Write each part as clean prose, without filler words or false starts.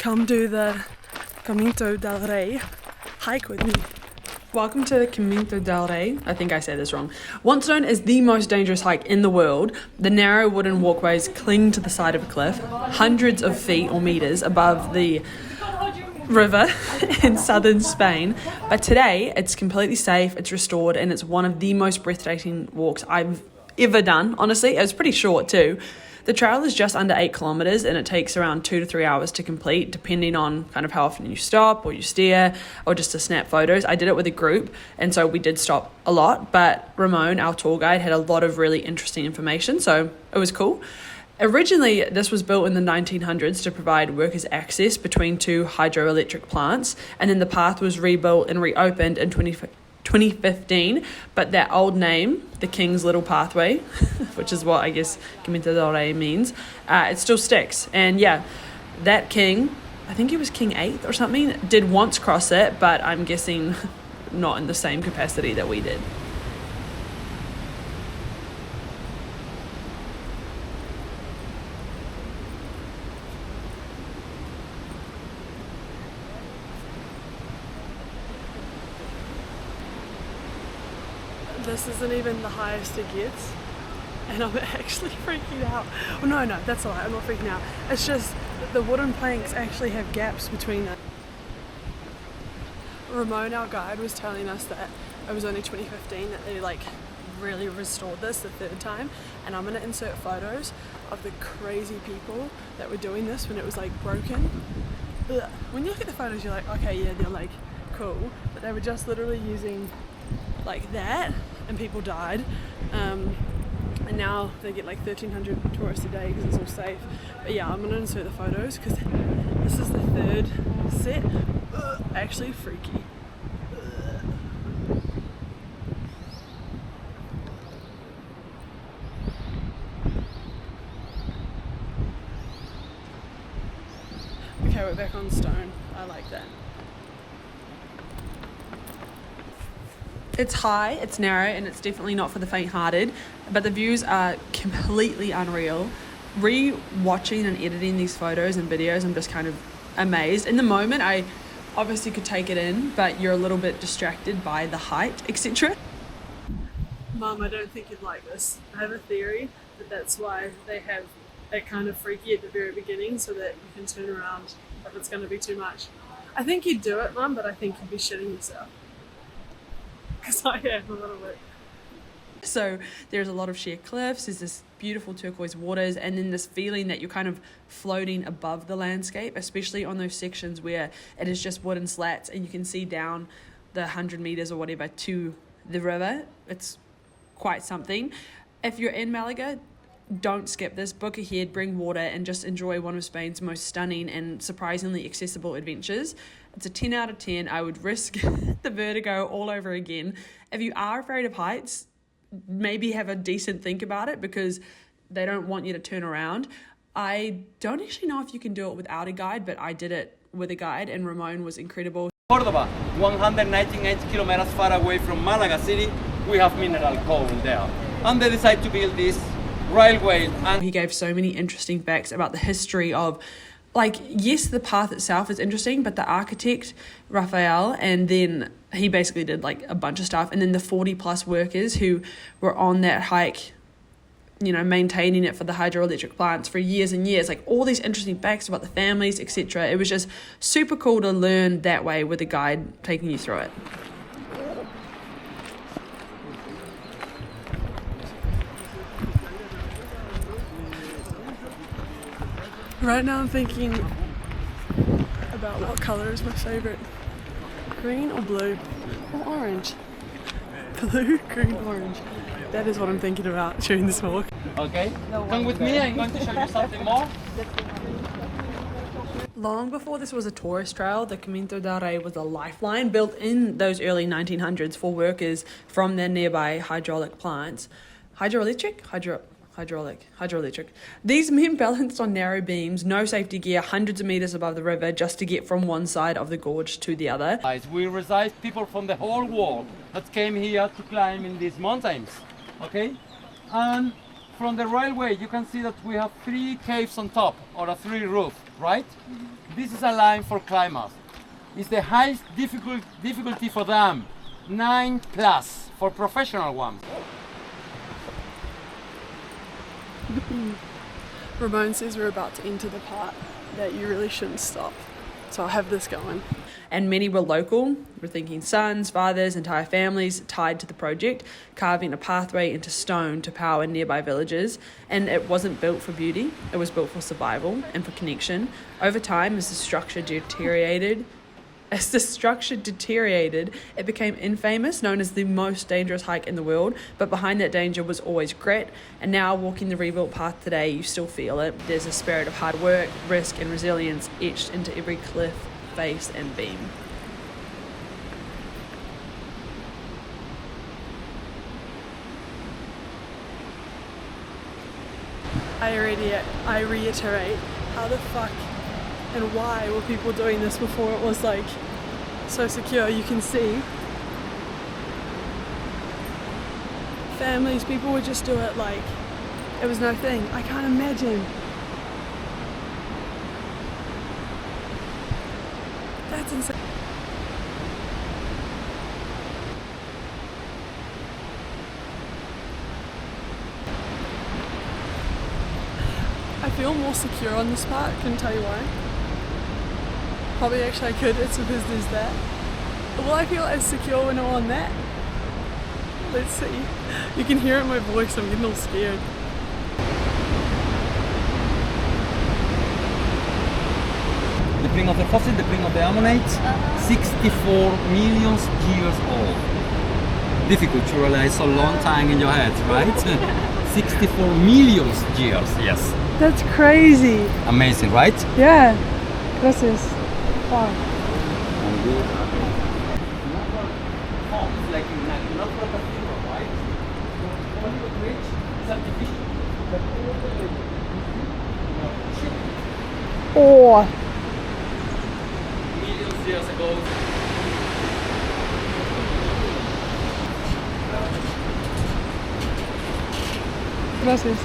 come do the Caminito del Rey hike with me. Welcome to the Caminito del Rey. I think I said this wrong. Once known as the most dangerous hike in the world, the narrow wooden walkways cling to the side of a cliff, hundreds of feet or meters above the river in southern Spain. But today, it's completely safe, it's restored, and it's one of the most breathtaking walks I've ever done. Honestly, it was pretty short too. The trail is just under 8 kilometers and it takes around 2 to 3 hours to complete, depending on kind of how often you stop or you steer or just to snap photos. I did it with a group, and so we did stop a lot, but Ramon, our tour guide, had a lot of really interesting information, so it was cool. Originally, this was built in the 1900s to provide workers access between two hydroelectric plants, and then the path was rebuilt and reopened in 2015, but that old name, the King's Little Pathway, which is what I guess Caminito del Rey means, it still sticks. And yeah, that king, I think he was King 8th or something, did once cross it, but I'm guessing not in the same capacity that we did. This isn't even the highest it gets, and I'm actually freaking out. Oh, no, that's alright, I'm not freaking out. It's just that the wooden planks actually have gaps between them. Ramon, our guide, was telling us that it was only 2015 that they really restored this the third time, and I'm going to insert photos of the crazy people that were doing this when it was broken. Ugh. When you look at the photos, you're like, okay, yeah, they're cool, but they were just literally using that, and people died, and now they get 1,300 tourists a day because it's all safe. But yeah, I'm gonna insert the photos because this is the third set. Actually freaky. Okay, we're back on stone. I like that. It's high, it's narrow, and it's definitely not for the faint-hearted, but the views are completely unreal. Re-watching and editing these photos and videos, I'm just kind of amazed. In the moment, I obviously could take it in, but you're a little bit distracted by the height, etc. Mum, I don't think you'd like this. I have a theory that that's why they have that kind of freaky at the very beginning, so that you can turn around if it's going to be too much. I think you'd do it, Mum, but I think you'd be shitting yourself. Because I am a little bit. So there's a lot of sheer cliffs, there's this beautiful turquoise waters, and then this feeling that you're kind of floating above the landscape, especially on those sections where it is just wooden slats and you can see down the 100 meters or whatever to the river. It's quite something. If you're in Malaga, don't skip this. Book ahead, bring water, and just enjoy one of Spain's most stunning and surprisingly accessible adventures. It's a 10 out of 10. I would risk the vertigo all over again. If you are afraid of heights, maybe have a decent think about it because they don't want you to turn around. I don't actually know if you can do it without a guide, but I did it with a guide and Ramon was incredible. Córdoba, 198 kilometers far away from Málaga city, we have mineral coal there. And they decided to build this railway. And he gave so many interesting facts about the history of yes, the path itself is interesting, but the architect, Raphael, and then he basically did a bunch of stuff, and then the 40 plus workers who were on that hike, maintaining it for the hydroelectric plants for years and years, all these interesting facts about the families, etc. It was just super cool to learn that way with a guide taking you through it. Right now I'm thinking about what colour is my favourite. Green or blue? Or orange? Blue, green, orange. That is what I'm thinking about during this walk. Okay, come with me, I'm going to show you something more. Long before this was a tourist trail, the Caminito del Rey was a lifeline built in those early 1900s for workers from their nearby hydraulic plants. Hydraulic. These men balanced on narrow beams, no safety gear, hundreds of meters above the river just to get from one side of the gorge to the other. We receive people from the whole world that came here to climb in these mountains, okay? And from the railway, you can see that we have 3 caves on top, or a 3 roof, right? This is a line for climbers. It's the highest difficulty for them, 9 plus for professional ones. Ramon says we're about to enter the part that you really shouldn't stop. So I'll have this going. And many were local. We're thinking sons, fathers, entire families tied to the project, carving a pathway into stone to power nearby villages. And it wasn't built for beauty, it was built for survival and for connection. Over time, as the structure deteriorated, it became infamous, known as the most dangerous hike in the world. But behind that danger was always grit. And now, walking the rebuilt path today, you still feel it. There's a spirit of hard work, risk, and resilience etched into every cliff, face, and beam. I reiterate, how the fuck and why were people doing this before it was like so secure? You can see families, people would just do it like it was no thing. I can't imagine. That's insane. I feel more secure on this part, couldn't tell you why. Probably actually I could, it's because there's that. Will I feel as secure when I'm on that? Let's see. You can hear it in my voice, I'm getting all scared. The print of the fossil, the print of the ammonite, 64 million years old. Difficult to realize a long time in your head, right? 64 million years, yes. That's crazy. Amazing, right? Yeah. Gracias. Wow. Oh. Millions years ago. Gracias.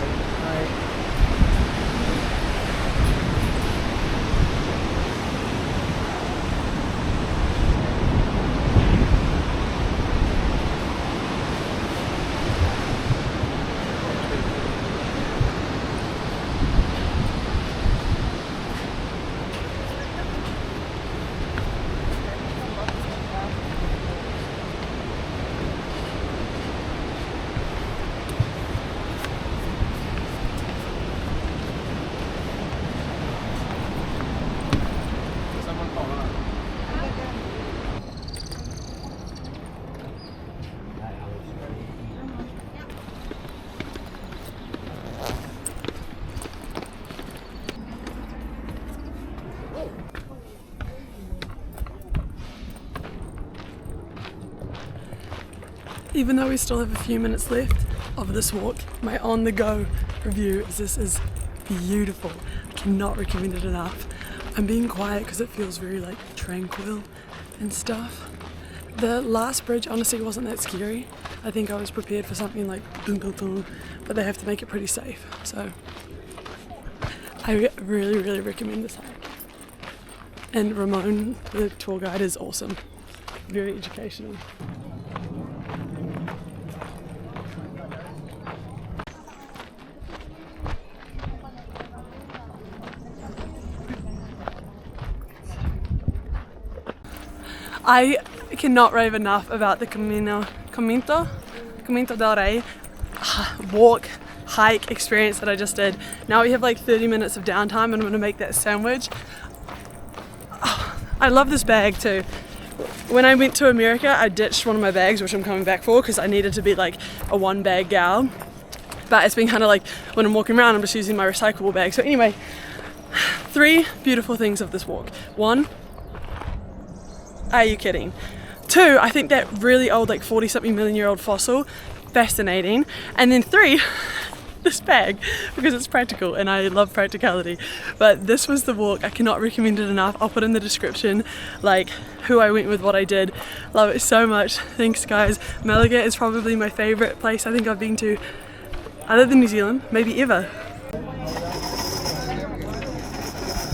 Even though we still have a few minutes left of this walk, my on-the-go review is this is beautiful. I cannot recommend it enough. I'm being quiet because it feels very like tranquil and stuff. The last bridge honestly wasn't that scary. I think I was prepared for something like dun dun dun, but they have to make it pretty safe. So I really recommend this hike. And Ramon, the tour guide, is awesome. Very educational. I cannot rave enough about the Caminito del Rey walk, hike experience that I just did. Now we have like 30 minutes of downtime and I'm going to make that sandwich. I love this bag too. When I went to America, I ditched one of my bags, which I'm coming back for because I needed to be like a one bag gal. But it's been kind of like when I'm walking around, I'm just using my recyclable bag. So anyway, 3 beautiful things of this walk. 1, are you kidding? 2, I think that really old, like 40-something million year old fossil, fascinating. And then 3, this bag, because it's practical and I love practicality. But this was the walk. I cannot recommend it enough. I'll put in the description like who I went with, what I did. Love it so much. Thanks guys. Málaga is probably my favorite place I think I've been to other than New Zealand, maybe ever.